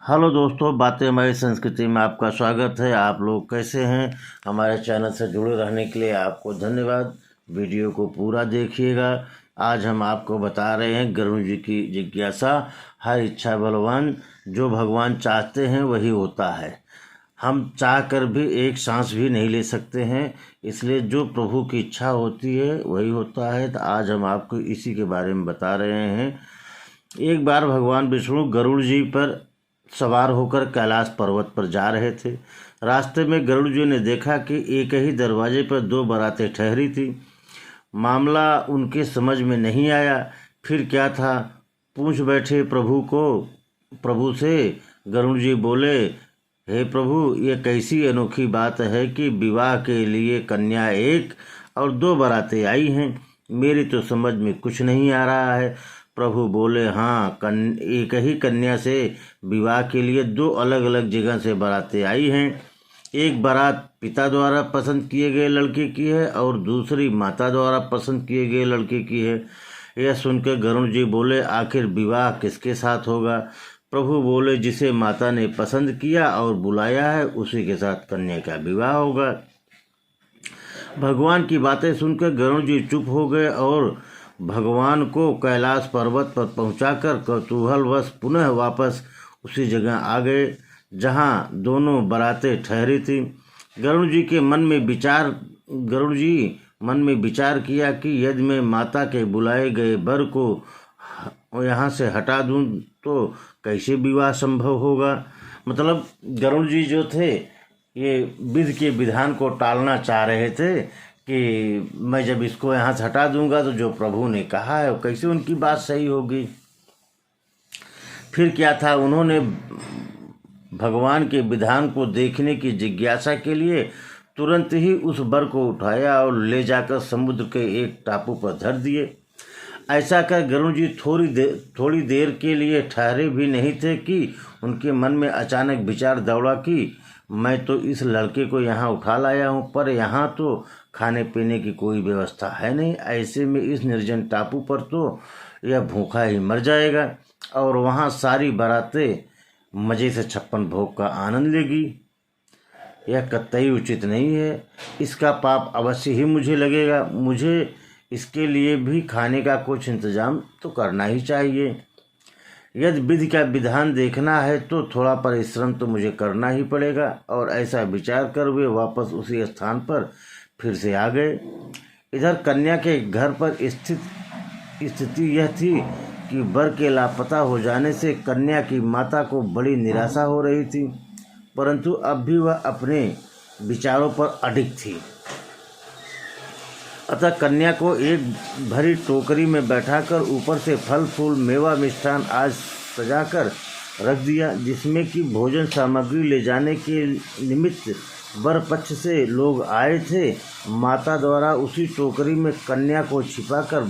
Hello दोस्तों, बातें हमारी संस्कृति में आपका स्वागत है। आप लोग कैसे हैं? हमारे चैनल से जुड़े रहने के लिए आपको धन्यवाद। वीडियो को पूरा देखिएगा। आज हम आपको बता रहे हैं गरुड़ जी की जिज्ञासा। हर इच्छा बलवान, जो भगवान चाहते हैं वही होता है। हम चाह कर भी एक सांस भी नहीं ले सकते हैं, इसलिए जो प्रभु की इच्छा होती है वही होता है। तो आज हम आपको इसी के बारे में बता रहे हैं। एक बार भगवान विष्णु गरुड़ जी पर सवार होकर कैलाश पर्वत पर जा रहे थे। रास्ते में गरुड़ जी ने देखा कि एक ही दरवाजे पर दो बारातें ठहरी थी। मामला उनके समझ में नहीं आया। फिर क्या था, पूछ बैठे प्रभु से। गरुड़ जी बोले, हे प्रभु, ये कैसी अनोखी बात है कि विवाह के लिए कन्या एक और दो बारातें आई हैं। मेरी तो समझ में कुछ नहीं आ रहा है। प्रभु बोले, हाँ, एक ही कन्या से विवाह के लिए दो अलग अलग जगह से बारातें आई हैं। एक बारात पिता द्वारा पसंद किए गए लड़के की है और दूसरी माता द्वारा पसंद किए गए लड़के की है। यह सुनकर गरुड़ जी बोले, आखिर विवाह किसके साथ होगा? प्रभु बोले, जिसे माता ने पसंद किया और बुलाया है उसी के साथ कन्या का विवाह होगा। भगवान की बातें सुनकर गरुड़ जी चुप हो गए और भगवान को कैलाश पर्वत पर पहुंचाकर कौतूहलवश पुनः वापस उसी जगह आ गए जहां दोनों बारातें ठहरी थी। गरुड़ जी मन में विचार किया कि यदि मैं माता के बुलाए गए वर को यहाँ से हटा दूं तो कैसे विवाह संभव होगा। मतलब गरुड़ जी जो थे, ये विधि के विधान को टालना चाह रहे थे कि मैं जब इसको यहाँ से हटा दूंगा तो जो प्रभु ने कहा है वो कैसे उनकी बात सही होगी। फिर क्या था, उन्होंने भगवान के विधान को देखने की जिज्ञासा के लिए तुरंत ही उस वर को उठाया और ले जाकर समुद्र के एक टापू पर धर दिए। ऐसा कर गरुड़ जी थोड़ी देर के लिए ठहरे भी नहीं थे कि उनके मन में अचानक विचार दौड़ा कि मैं तो इस लड़के को यहाँ उठा लाया हूँ, पर यहाँ तो खाने पीने की कोई व्यवस्था है नहीं। ऐसे में इस निर्जन टापू पर तो यह भूखा ही मर जाएगा और वहाँ सारी बारातें मज़े से 56 भोग का आनंद लेगी। यह कतई उचित नहीं है। इसका पाप अवश्य ही मुझे लगेगा। मुझे इसके लिए भी खाने का कुछ इंतजाम तो करना ही चाहिए। यदि विधि का विधान देखना है तो थोड़ा परिश्रम तो मुझे करना ही पड़ेगा। और ऐसा विचार कर वे वापस उसी स्थान पर फिर से आ गए। इधर कन्या के घर पर स्थिति यह थी कि वर के लापता हो जाने से कन्या की माता को बड़ी निराशा हो रही थी, परंतु अब भी वह अपने विचारों पर अडिग थी। अतः कन्या को एक भरी टोकरी में बैठाकर ऊपर से फल फूल मेवा मिष्ठान आज सजाकर रख दिया, जिसमें कि भोजन सामग्री ले जाने के निमित्त वर पक्ष से लोग आए थे। माता द्वारा उसी टोकरी में कन्या को छिपाकर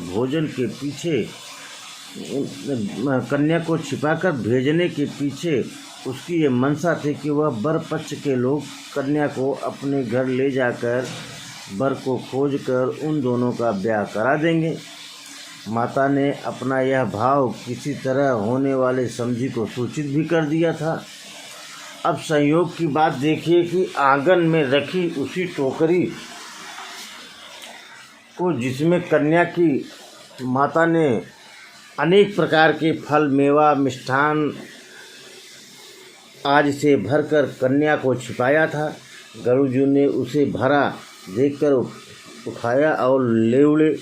भेजने के पीछे उसकी ये मनसा थी कि वह वर पक्ष के लोग कन्या को अपने घर ले जाकर वर को खोजकर उन दोनों का ब्याह करा देंगे। माता ने अपना यह भाव किसी तरह होने वाले समझी को सूचित भी कर दिया था। अब संयोग की बात देखिए कि आंगन में रखी उसी टोकरी को, जिसमें कन्या की माता ने अनेक प्रकार के फल मेवा मिष्ठान आज से भरकर कन्या को छिपाया था, गरुड़ जी ने उसे भरा देखकर उठाया और ले उड़े।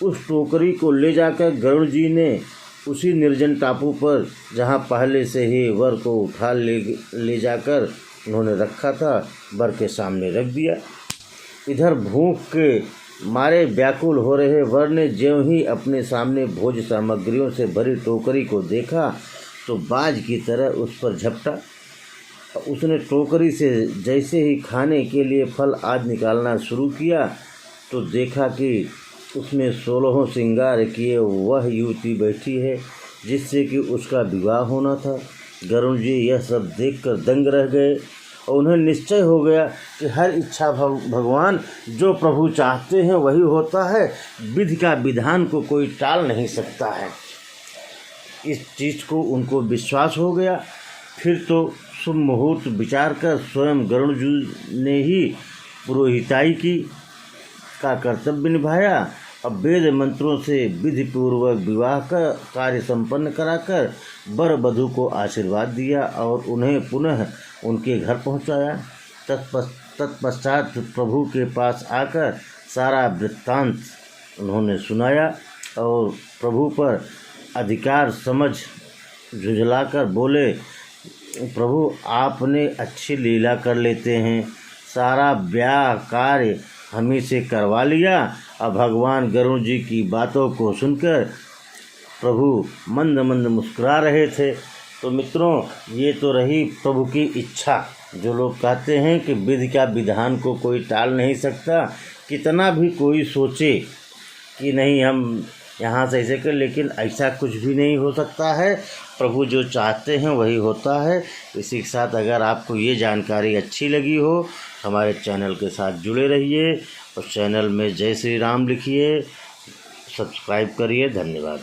उस टोकरी को ले जाकर गरुड़ जी ने उसी निर्जन टापू पर, जहाँ पहले से ही वर को उठा ले जाकर उन्होंने रखा था, वर के सामने रख दिया। इधर भूख के मारे व्याकुल हो रहे वर ने ज्यों ही अपने सामने भोज सामग्रियों से भरी टोकरी को देखा तो बाज की तरह उस पर झपटा। उसने टोकरी से जैसे ही खाने के लिए फल आज निकालना शुरू किया तो देखा कि उसमें 16 श्रृंगार किए वह युवती बैठी है जिससे कि उसका विवाह होना था। गरुड़ जी यह सब देखकर दंग रह गए और उन्हें निश्चय हो गया कि हर इच्छा भगवान, जो प्रभु चाहते हैं वही होता है। विधि का विधान को कोई टाल नहीं सकता है। इस चीज़ को उनको विश्वास हो गया। फिर तो शुभ मुहूर्त विचार कर स्वयं गरुड़ जी ने ही पुरोहिताई का कर्तव्य निभाया। अब वेद मंत्रों से विधि पूर्वक विवाह का कार्य संपन्न कराकर वर वधू को आशीर्वाद दिया और उन्हें पुनः उनके घर पहुंचाया। तत्पश्चात प्रभु के पास आकर सारा वृत्तांत उन्होंने सुनाया और प्रभु पर अधिकार समझ झुंझलाकर बोले, प्रभु आपने अच्छी लीला कर लेते हैं, सारा ब्याह कार्य हम ही से करवा लिया। अब भगवान गरुड़ जी की बातों को सुनकर प्रभु मंद मंद मुस्कुरा रहे थे। तो मित्रों, ये तो रही प्रभु की इच्छा। जो लोग कहते हैं कि विधि का विधान को कोई टाल नहीं सकता, कितना भी कोई सोचे कि नहीं हम यहाँ से ऐसे कर, लेकिन ऐसा कुछ भी नहीं हो सकता है। प्रभु जो चाहते हैं वही होता है। इसी के साथ अगर आपको ये जानकारी अच्छी लगी हो, हमारे चैनल के साथ जुड़े रहिए और चैनल में जय श्री राम लिखिए, सब्सक्राइब करिए। धन्यवाद।